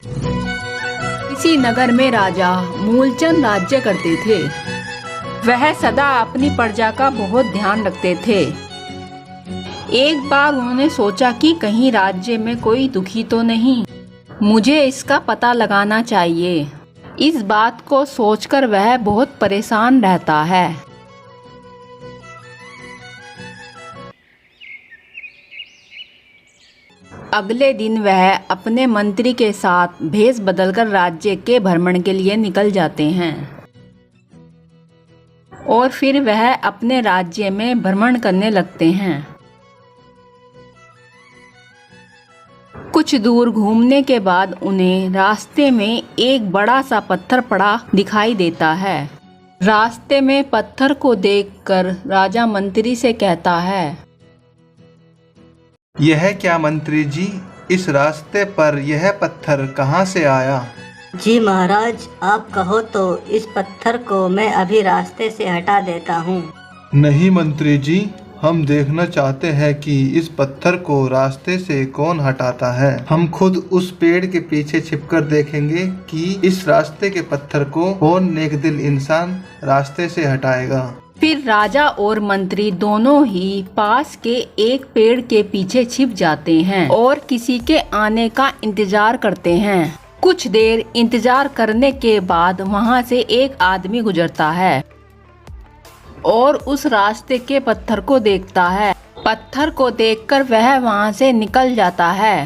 इसी नगर में राजा मूलचंद राज्य करते थे। वह सदा अपनी प्रजा का बहुत ध्यान रखते थे। एक बार उन्होंने सोचा कि कहीं राज्य में कोई दुखी तो नहीं, मुझे इसका पता लगाना चाहिए। इस बात को सोचकर वह बहुत परेशान रहता है। अगले दिन वह अपने मंत्री के साथ भेष बदलकर राज्य के भ्रमण के लिए निकल जाते हैं और फिर वह अपने राज्य में भ्रमण करने लगते हैं। कुछ दूर घूमने के बाद उन्हें रास्ते में एक बड़ा सा पत्थर पड़ा दिखाई देता है। रास्ते में पत्थर को देखकर राजा मंत्री से कहता है, यह क्या मंत्री जी, इस रास्ते पर यह पत्थर कहाँ से आया? जी महाराज, आप कहो तो इस पत्थर को मैं अभी रास्ते से हटा देता हूँ। नहीं मंत्री जी, हम देखना चाहते हैं कि इस पत्थर को रास्ते से कौन हटाता है। हम खुद उस पेड़ के पीछे छिपकर देखेंगे कि इस रास्ते के पत्थर को कौन नेकदिल इंसान रास्ते से हटाएगा। फिर राजा और मंत्री दोनों ही पास के एक पेड़ के पीछे छिप जाते हैं और किसी के आने का इंतजार करते हैं। कुछ देर इंतजार करने के बाद वहां से एक आदमी गुजरता है और उस रास्ते के पत्थर को देखता है। पत्थर को देखकर वह वहां से निकल जाता है।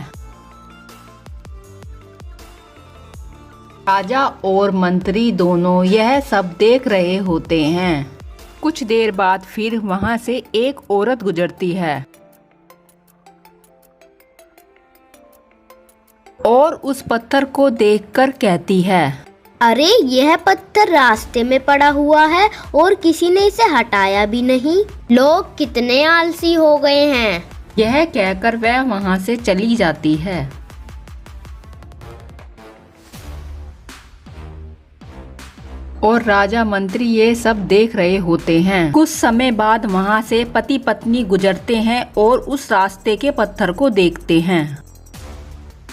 राजा और मंत्री दोनों यह सब देख रहे होते हैं। कुछ देर बाद फिर वहां से एक औरत गुजरती है और उस पत्थर को देखकर कहती है, अरे यह पत्थर रास्ते में पड़ा हुआ है और किसी ने इसे हटाया भी नहीं। लोग कितने आलसी हो गए हैं। यह कहकर वह वहां से चली जाती है। और राजा मंत्री ये सब देख रहे होते हैं। कुछ समय बाद वहां से पति पत्नी गुजरते हैं और उस रास्ते के पत्थर को देखते हैं।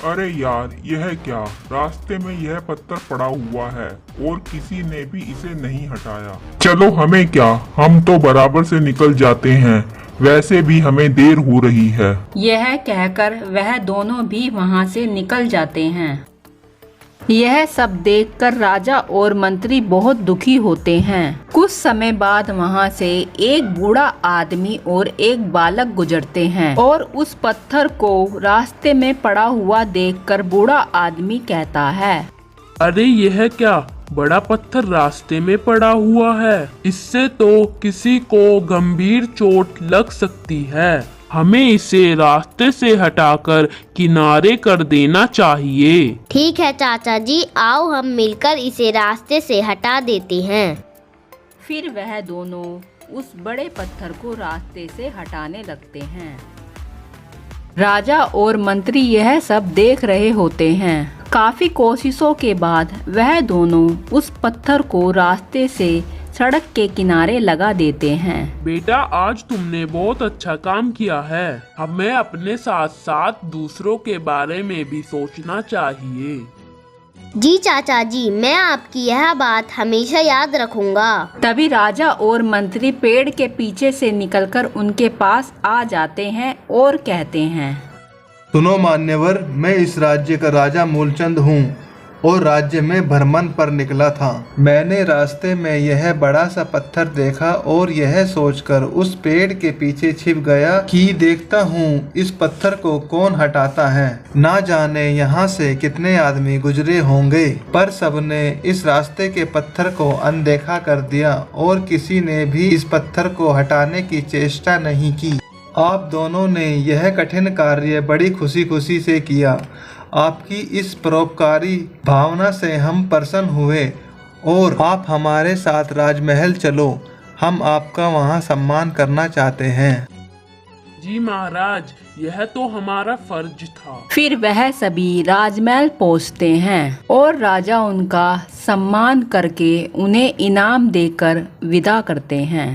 अरे यार, यह क्या, रास्ते में यह पत्थर पड़ा हुआ है और किसी ने भी इसे नहीं हटाया। चलो हमें क्या, हम तो बराबर से निकल जाते हैं, वैसे भी हमें देर हो रही है। यह कहकर वह दोनों भी वहां से निकल जाते हैं। यह सब देखकर राजा और मंत्री बहुत दुखी होते हैं। कुछ समय बाद वहां से एक बूढ़ा आदमी और एक बालक गुजरते हैं और उस पत्थर को रास्ते में पड़ा हुआ देखकर बूढ़ा आदमी कहता है, अरे यह क्या, बड़ा पत्थर रास्ते में पड़ा हुआ है। इससे तो किसी को गंभीर चोट लग सकती है। हमें इसे रास्ते से हटाकर किनारे कर देना चाहिए। ठीक है चाचा जी, आओ हम मिलकर इसे रास्ते से हटा देते हैं। फिर वह दोनों उस बड़े पत्थर को रास्ते से हटाने लगते हैं। राजा और मंत्री यह सब देख रहे होते हैं। काफी कोशिशों के बाद वह दोनों उस पत्थर को रास्ते से सड़क के किनारे लगा देते हैं। बेटा, आज तुमने बहुत अच्छा काम किया है। हमें अपने साथ साथ दूसरों के बारे में भी सोचना चाहिए। जी चाचा जी, मैं आपकी यह बात हमेशा याद रखूंगा। तभी राजा और मंत्री पेड़ के पीछे से निकलकर उनके पास आ जाते हैं और कहते हैं, सुनो मान्यवर, मैं इस राज्य का राजा मूलचंद हूँ और राज्य में भ्रमण पर निकला था। मैंने रास्ते में यह बड़ा सा पत्थर देखा और यह सोचकर उस पेड़ के पीछे छिप गया कि देखता हूँ इस पत्थर को कौन हटाता है। ना जाने यहाँ से कितने आदमी गुजरे होंगे, पर सबने इस रास्ते के पत्थर को अनदेखा कर दिया और किसी ने भी इस पत्थर को हटाने की चेष्टा नहीं की। आप दोनों ने यह कठिन कार्य बड़ी खुशी खुशी से किया। आपकी इस परोपकारी भावना से हम प्रसन्न हुए और आप हमारे साथ राजमहल चलो, हम आपका वहाँ सम्मान करना चाहते हैं। जी महाराज, यह तो हमारा फर्ज था। फिर वह सभी राजमहल पहुँचते हैं और राजा उनका सम्मान करके उन्हें इनाम देकर विदा करते हैं।